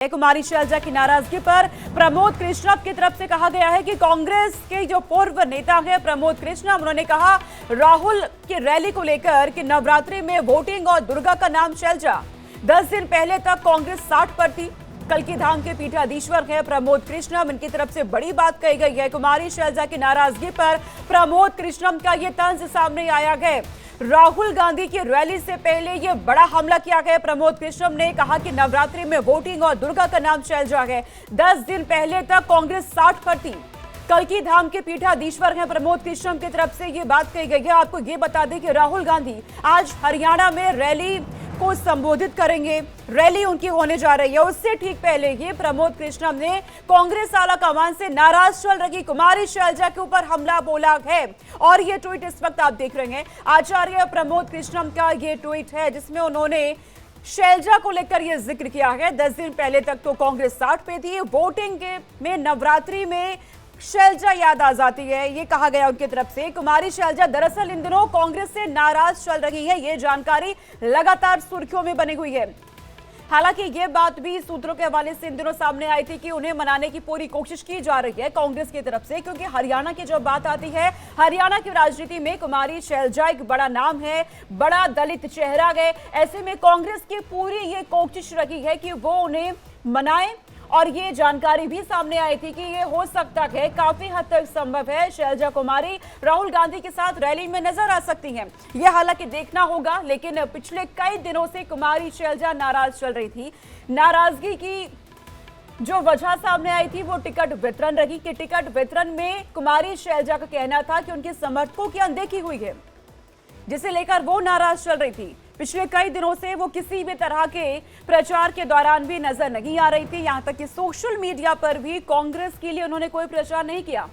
कुमारी शैलजा की नाराजगी पर प्रमोद कृष्णम की तरफ से कहा गया है कि कांग्रेस के जो पूर्व नेता है प्रमोद कृष्णम, उन्होंने कहा राहुल की रैली को लेकर कि नवरात्रि में वोटिंग और दुर्गा का नाम शैलजा। 10 दिन पहले तक कांग्रेस 60 पर थी। कल्की धाम के पीठाधीश्वर है प्रमोद कृष्णम, इनकी तरफ से बड़ी बात कही गई है। कुमारी शैलजा की नाराजगी पर प्रमोद कृष्णम का ये तंज सामने आया है। राहुल गांधी की रैली से पहले ये बड़ा हमला किया गया। प्रमोद कृष्णम ने कहा कि नवरात्रि में वोटिंग और दुर्गा का नाम शैलजा है। 10 दिन पहले तक कांग्रेस 60 पर थी। कल्की धाम के पीठाधीश्वर हैं प्रमोद कृष्णम की तरफ से ये बात कही गई है। आपको ये बता दें कि राहुल गांधी आज हरियाणा में रैली को संबोधित करेंगे। रैली उनकी होने जा रही है। उससे ठीक पहले ये प्रमोद कृष्णम ने कांग्रेस आला कमान से नाराज चल रही कुमारी शैलजा के ऊपर हमला बोला है। और ये ट्वीट इस वक्त आप देख रहे हैं, आचार्य प्रमोद कृष्णम का ये ट्वीट है जिसमें उन्होंने शैलजा को लेकर यह जिक्र किया है। 10 दिन पहले तक तो कांग्रेस 60 पे थी। वोटिंग के में नवरात्रि में शैलजा याद आ जाती है, ये कहा गया उनकी तरफ से। कुमारी शैलजा दरअसल इन दिनों कांग्रेस से नाराज चल रही है। ये जानकारी लगातार सुर्खियों में बनी हुई है। हालांकि ये बात भी सूत्रों के हवाले से इन दिनों सामने आई थी कि उन्हें मनाने की पूरी कोशिश की जा रही है कांग्रेस की तरफ से, क्योंकि हरियाणा की जब बात आती है, हरियाणा की राजनीति में कुमारी शैलजा एक बड़ा नाम है, बड़ा दलित चेहरा है। ऐसे में कांग्रेस की पूरी ये कोशिश रही है कि वो उन्हें मनाए। और ये जानकारी भी सामने आई थी कि ये हो सकता है, काफी हद तक संभव है, शैलजा कुमारी राहुल गांधी के साथ रैली में नजर आ सकती हैं। ये हालांकि देखना होगा, लेकिन पिछले कई दिनों से कुमारी शैलजा नाराज चल रही थी। नाराजगी की जो वजह सामने आई थी वो टिकट वितरण रही कि टिकट वितरण में कुमारी शैलजा का कहना था कि उनके समर्थकों की अनदेखी हुई है, जिसे लेकर वो नाराज चल रही थी। पिछले कई दिनों से वो किसी भी तरह के प्रचार के दौरान भी नजर नहीं आ रही थी। यहां तक कि सोशल मीडिया पर भी कांग्रेस के लिए उन्होंने कोई प्रचार नहीं किया।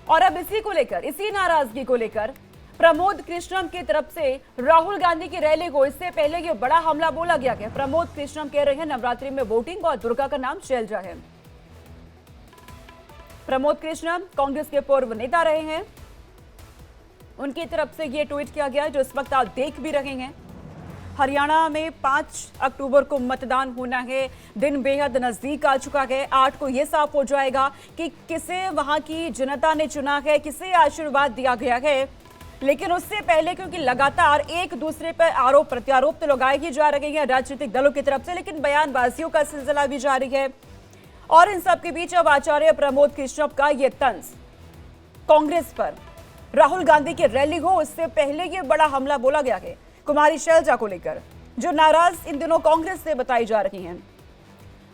और अब इसी को लेकर, इसी नाराजगी को लेकर प्रमोद कृष्णम की तरफ से राहुल गांधी की रैली को इससे पहले ये बड़ा हमला बोला गया है। प्रमोद कृष्णम कह रहे हैं नवरात्रि में वोटिंग और दुर्गा का नाम शैलजा है। प्रमोद कृष्णम कांग्रेस के पूर्व नेता रहे हैं, उनकी तरफ से ये ट्वीट किया गया जो इस वक्त आप देख भी रहे हैं। हरियाणा में 5 अक्टूबर को मतदान होना है। दिन बेहद नजदीक आ चुका है। 8 को यह साफ हो जाएगा कि किसे वहां की जनता ने चुना है, किसे आशीर्वाद दिया गया है। लेकिन उससे पहले, क्योंकि लगातार एक दूसरे पर आरोप प्रत्यारोप तो लगाए ही जा रहे हैं राजनीतिक दलों की तरफ से, लेकिन बयानबाजियों का सिलसिला भी जारी है। और इन सब के बीच अब आचार्य प्रमोद कृष्णम का ये तंज कांग्रेस पर राहुल गांधी की रैली हो उससे पहले ये बड़ा हमला बोला गया है कुमारी शैलजा को लेकर, जो नाराज इन दिनों कांग्रेस से बताई जा रही हैं।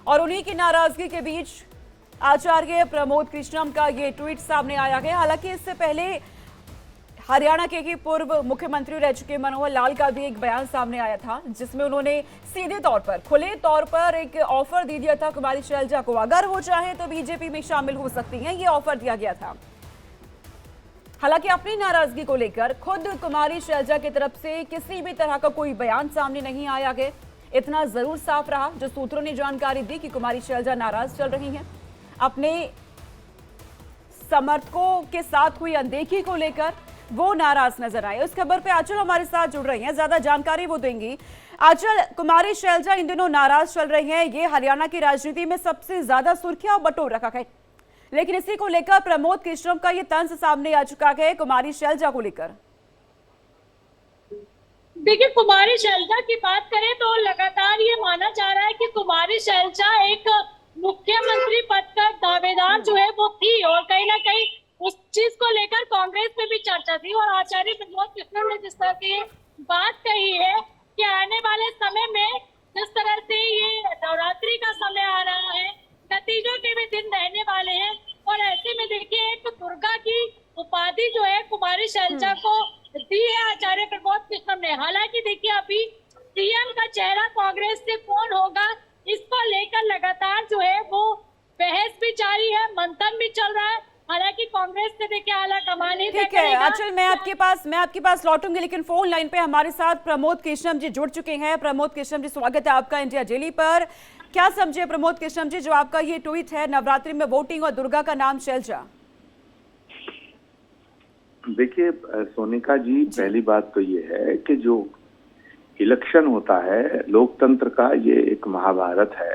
और उन्हीं की नाराजगी के बीच आचार्य प्रमोद कृष्णम का ये ट्वीट सामने आया है। हालांकि इससे पहले हरियाणा के ही पूर्व मुख्यमंत्री रह चुके मनोहर लाल का भी एक बयान सामने आया था, जिसमें उन्होंने सीधे तौर पर, खुले तौर पर एक ऑफर दे दिया था कुमारी शैलजा को, अगर वो चाहे तो बीजेपी में शामिल हो सकती हैं, ये ऑफर दिया गया था। हालांकि अपनी नाराजगी को लेकर खुद कुमारी शैलजा की तरफ से किसी भी तरह का कोई बयान सामने नहीं आया है। इतना जरूर साफ रहा, जो सूत्रों ने जानकारी दी कि कुमारी शैलजा नाराज चल रही हैं, अपने समर्थकों के साथ हुई अनदेखी को लेकर वो नाराज नजर आए। उस खबर पे आंचल हमारे साथ जुड़ रही हैं, ज्यादा जानकारी वो देंगी। आंचल, कुमारी शैलजा इन दिनों नाराज चल रही हैं, ये हरियाणा की राजनीति में सबसे ज्यादा सुर्खियां बटोर रखा है, लेकिन इसी को लेकर प्रमोद कृष्णम का ये तंज सामने आ चुका है कुमारी शैलजा को लेकर। देखिए, कुमारी शैलजा की बात करें तो लगातार ये माना जा रहा है कि कुमारी शैलजा एक मुख्यमंत्री पद का दावेदार जो है वो थी, और कहीं ना कहीं उस चीज को लेकर कांग्रेस में भी चर्चा थी। और आचार्य प्रमोद कृष्णम ने जिस तरह की बात कही है कि आने वाले समय में जिस तरह से ये नवरात्रि का समय आ रहा है, नतीजों के भी दिन रहने वाले हैं, और ऐसे में देखिए एक दुर्गा की उपाधि जो है कुमारी शैलजा को दी है आचार्य प्रमोद कृष्णम ने। हालांकि देखिए अभी सीएम का चेहरा कांग्रेस से कौन होगा, इसको लेकर लगातार जो है वो बहस भी जारी है, मंथन भी चल रहा है। हालांकि कांग्रेस से देखिए आला कमान ही ठीक है आंचल, मैं आपके पास लौटूंगी, लेकिन फोन लाइन पे हमारे साथ प्रमोद कृष्णम जी जुड़ चुके हैं। प्रमोद कृष्णम जी, स्वागत है आपका इंडिया डेली पर। क्या समझे प्रमोद कृष्णम जी जो आपका ये ट्वीट है, नवरात्रि में वोटिंग और दुर्गा का नाम शैलजा? देखिए सोनिका जी, पहली बात तो ये है कि जो इलेक्शन होता है लोकतंत्र का, ये एक महाभारत है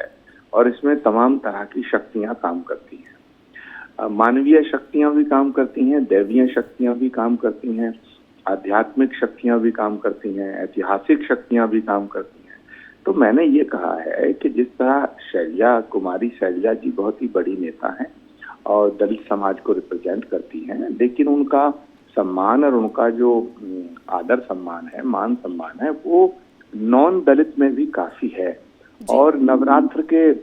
और इसमें तमाम तरह की शक्तियां काम करती हैं। मानवीय शक्तियां भी काम करती हैं, दैवीय शक्तियां भी काम करती हैं, आध्यात्मिक शक्तियां भी काम करती हैं, ऐतिहासिक शक्तियां भी काम करती हैं। तो मैंने ये कहा है कि जिस तरह कुमारी शैलजा जी बहुत ही बड़ी नेता हैं और दलित समाज को रिप्रेजेंट करती हैं, लेकिन उनका सम्मान और उनका जो आदर सम्मान है, मान सम्मान है, वो नॉन दलित में भी काफी है। और नवरात्र के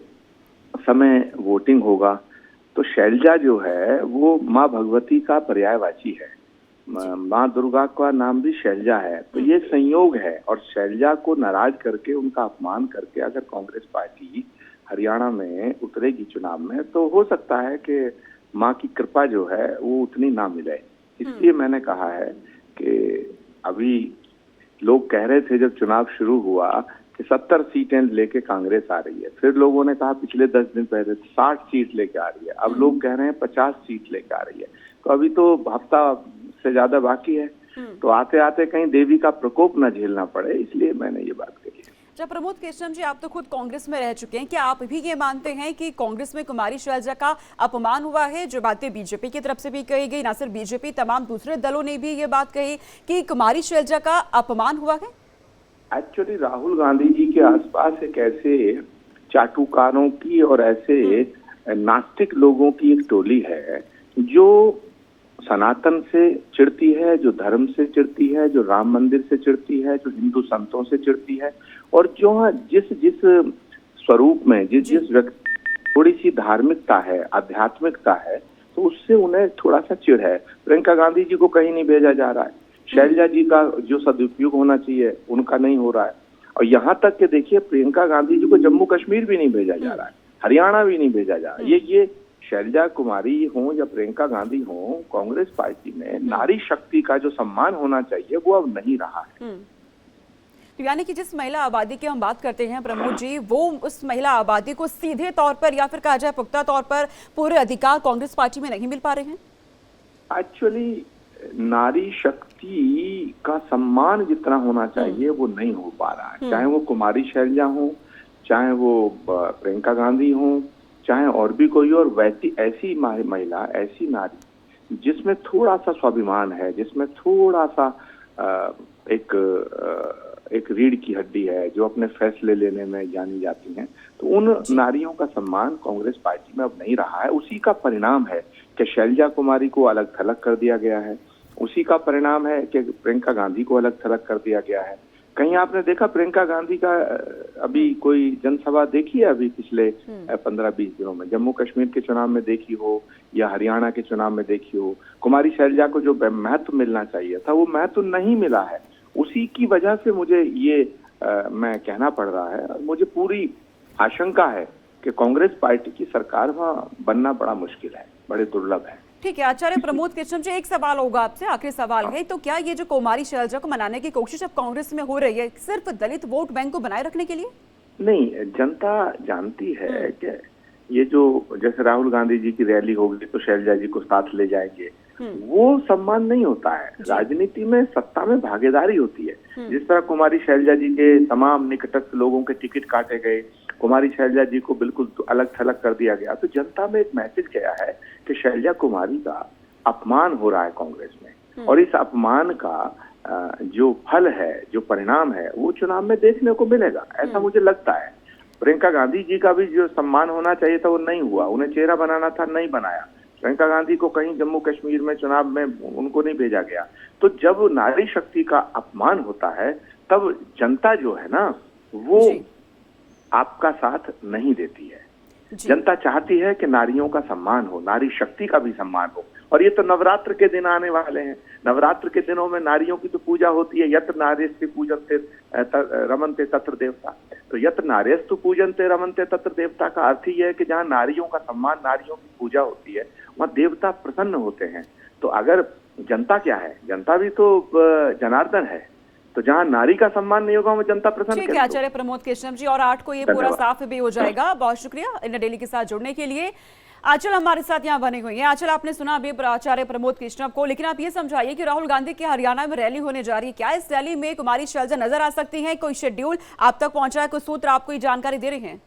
समय वोटिंग होगा तो शैलजा जो है वो माँ भगवती का पर्यायवाची है, माँ दुर्गा का नाम भी शैलजा है। तो ये संयोग है, और शैलजा को नाराज करके, उनका अपमान करके अगर कांग्रेस पार्टी हरियाणा में उतरेगी चुनाव में, तो हो सकता है कि माँ की कृपा जो है वो उतनी ना मिले। इसलिए मैंने कहा है कि अभी लोग कह रहे थे जब चुनाव शुरू हुआ कि 70 सीटें लेके कांग्रेस आ रही है, फिर लोगों ने कहा पिछले 10 दिन पहले 60 सीट लेके आ रही है, अब लोग कह रहे हैं 50 सीट लेके आ रही है। तो अभी तो हफ्ता से ज्यादा बाकी है, तो आते आते कहीं देवी का प्रकोप न झेलना पड़े, इसलिए मैंने ये बात कही है। जब प्रमोद कृष्णम जी, आप तो खुद कांग्रेस में रह चुके हैं, क्या आप भी ये मानते हैं कि कांग्रेस में कुमारी शैलजा का अपमान हुआ है? जो बातें बीजेपी की तरफ से भी कही गई, ना सिर्फ बीजेपी, तमाम दूसरे दलों ने भी ये बात कही कि कुमारी शैलजा का अपमान हुआ है। एक्चुअली राहुल गांधी जी के आसपास एक ऐसे चाटुकारों की और ऐसे नास्तिक लोगों की एक टोली है जो सनातन से चिढ़ती है, जो धर्म से चिढ़ती है, जो राम मंदिर से चिढ़ती है, जो हिंदू संतों से चिढ़ती है, और जो जिस स्वरूप में जिस व्यक्ति थोड़ी सी धार्मिकता है, आध्यात्मिकता है, तो उससे उन्हें थोड़ा सा चिढ़ है। प्रियंका गांधी जी को कहीं नहीं भेजा जा रहा है, शैलजा जी का जो सदुपयोग होना चाहिए उनका नहीं हो रहा है, और यहाँ तक कि देखिए प्रियंका गांधी जी को जम्मू कश्मीर भी नहीं भेजा जा रहा है, हरियाणा भी नहीं भेजा जा रहा है। ये शैलजा कुमारी हो या प्रियंका गांधी हो, कांग्रेस पार्टी में नारी शक्ति का जो सम्मान होना चाहिए वो अब नहीं रहा है। तो यानी कि जिस महिला आबादी की हम बात करते हैं प्रमोद जी, वो उस महिला आबादी को सीधे तौर पर या फिर कहा जाए पुख्ता तौर पर पूरे अधिकार कांग्रेस पार्टी में नहीं मिल पा रहे हैं। एक्चुअली नारी शक्ति का सम्मान जितना होना चाहिए वो नहीं हो पा रहा है, चाहे वो कुमारी शैलजा हो, चाहे वो प्रियंका गांधी हो, चाहे और भी कोई और वैसी ऐसी महिला, ऐसी नारी जिसमें थोड़ा सा स्वाभिमान है, जिसमें थोड़ा सा एक रीढ़ की हड्डी है, जो अपने फैसले लेने में जानी जाती हैं, तो उन नारियों का सम्मान कांग्रेस पार्टी में अब नहीं रहा है। उसी का परिणाम है कि शैलजा कुमारी को अलग थलग कर दिया गया है, उसी का परिणाम है कि प्रियंका गांधी को अलग थलग कर दिया गया है। कहीं आपने देखा प्रियंका गांधी का अभी कोई जनसभा देखी है अभी पिछले 15-20 दिनों में? जम्मू कश्मीर के चुनाव में देखी हो या हरियाणा के चुनाव में देखी हो, कुमारी शैलजा को जो महत्व मिलना चाहिए था वो महत्व नहीं मिला है। उसी की वजह से मुझे ये मैं कहना पड़ रहा है, और मुझे पूरी आशंका है कि कांग्रेस पार्टी की सरकार वहाँ बनना बड़ा मुश्किल है, बड़े दुर्लभ है। ठीक है आचार्य प्रमोद कृष्णम जी, एक सवाल होगा आपसे, आखिरी सवाल है, तो क्या ये जो कुमारी शैलजा को मनाने की कोशिश अब कांग्रेस में हो रही है सिर्फ दलित वोट बैंक को बनाए रखने के लिए? नहीं, जनता जानती है कि ये जो जैसे राहुल गांधी जी की रैली होगी तो शैलजा जी को साथ ले जाएंगे, वो सम्मान नहीं होता है। राजनीति में सत्ता में भागीदारी होती है। जिस तरह कुमारी शैलजा जी के तमाम निकटस्थ लोगों के टिकट काटे गए, कुमारी शैलजा जी को बिल्कुल अलग थलग कर दिया गया, तो जनता में एक मैसेज गया है कि शैलजा कुमारी का अपमान हो रहा है कांग्रेस में, और इस अपमान का जो फल है, जो परिणाम है, वो चुनाव में देखने को मिलेगा, ऐसा मुझे लगता है। प्रियंका गांधी जी का भी जो सम्मान होना चाहिए था वो नहीं हुआ, उन्हें चेहरा बनाना था, नहीं बनाया। प्रियंका गांधी को कहीं जम्मू कश्मीर में चुनाव में उनको नहीं भेजा गया। तो जब नारी शक्ति का अपमान होता है तब जनता जो है ना वो आपका साथ नहीं देती है। जनता चाहती है कि नारियों का सम्मान हो, नारी शक्ति का भी सम्मान हो। और ये तो नवरात्र के दिन आने वाले हैं, नवरात्र के दिनों में नारियों की तो पूजा होती है। यत्र नार्यस्तु पूजन्ते रमन्ते तत्र देवता, तो यत्र नार्यस्तु पूजन्ते रमन्ते तत्र देवता का अर्थ ही है कि जहाँ नारियों का सम्मान, नारियों की पूजा होती है, वहाँ देवता प्रसन्न होते हैं। तो अगर जनता क्या है, जनता भी तो जनार्दन है, तो जहाँ नारी का सम्मान नहीं होगा वो जनता प्रसन्न। ठीक है आचार्य प्रमोद कृष्णम जी, और 8 को ये पूरा साफ भी हो जाएगा। बहुत शुक्रिया इंडिया डेली के साथ जुड़ने के लिए। आंचल हमारे साथ यहाँ बने हुए हैं। आंचल, आपने सुना अभी आचार्य प्रमोद कृष्णम को, लेकिन आप ये समझाइए कि राहुल गांधी की हरियाणा में रैली होने जा रही है, क्या इस रैली में कुमारी शैलजा नजर आ सकती हैं? कोई शेड्यूल आप तक पहुंचा है, कोई सूत्र आपको ये जानकारी दे रहे हैं?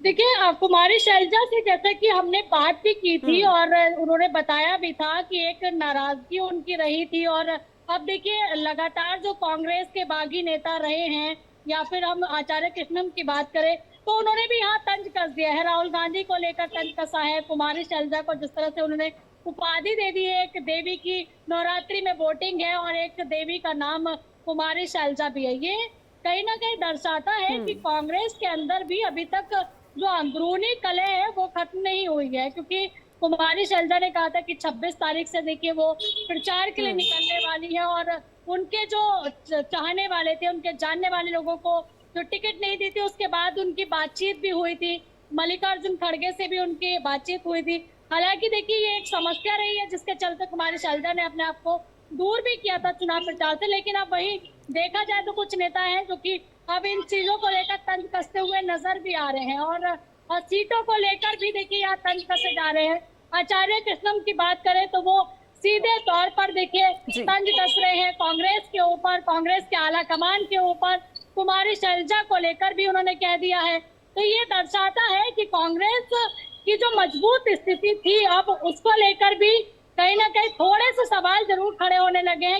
देखिए, कुमारी शैलजा से जैसे कि हमने बात भी की थी और उन्होंने बताया भी था कि एक नाराजगी उनकी रही थी। और अब देखिए, लगातार जो कांग्रेस के बागी नेता रहे हैं, या फिर हम आचार्य कृष्णम की बात करें, तो उन्होंने भी यहाँ तंज कस दिया है। राहुल गांधी को लेकर तंज कसा है। कुमारी शैलजा को जिस तरह से उन्होंने उपाधि दे दी है, एक देवी की नवरात्रि में वोटिंग है और एक देवी का नाम कुमारी शैलजा भी है, ये कहीं ना कहीं दर्शाता है कि कांग्रेस के अंदर भी अभी तक जो अंदरूनी कलह है वो खत्म नहीं हुई है। क्योंकि कुमारी शैलजा ने कहा था कि 26 तारीख से देखिए वो प्रचार के लिए निकलने वाली है और उनके जो चाहने वाले थे, उनके जानने वाले लोगों को जो टिकट नहीं दी थी, उसके बाद उनकी बातचीत भी हुई थी। मल्लिकार्जुन खड़गे से भी उनकी बातचीत हुई थी। हालांकि देखिए, ये एक समस्या रही है जिसके चलते कुमारी शैलजा ने अपने आप को दूर भी किया था चुनाव प्रचार से। लेकिन अब वही देखा जाए तो कुछ नेता हैं जो कि अब इन चीजों को लेकर तंज कसते हुए नजर भी आ रहे हैं और सीटों को लेकर भी देखिए यहाँ तंज कसे जा रहे हैं। आचार्य कृष्णम की बात करें तो वो सीधे तौर पर देखिए तंज कस रहे हैं कांग्रेस के ऊपर, कांग्रेस के आला कमान के ऊपर। कुमारी शैलजा को लेकर भी उन्होंने कह दिया है। तो ये दर्शाता है कि कांग्रेस की जो मजबूत स्थिति थी, अब उसको लेकर भी कहीं ना कहीं थोड़े से सवाल जरूर खड़े होने लगे हैं।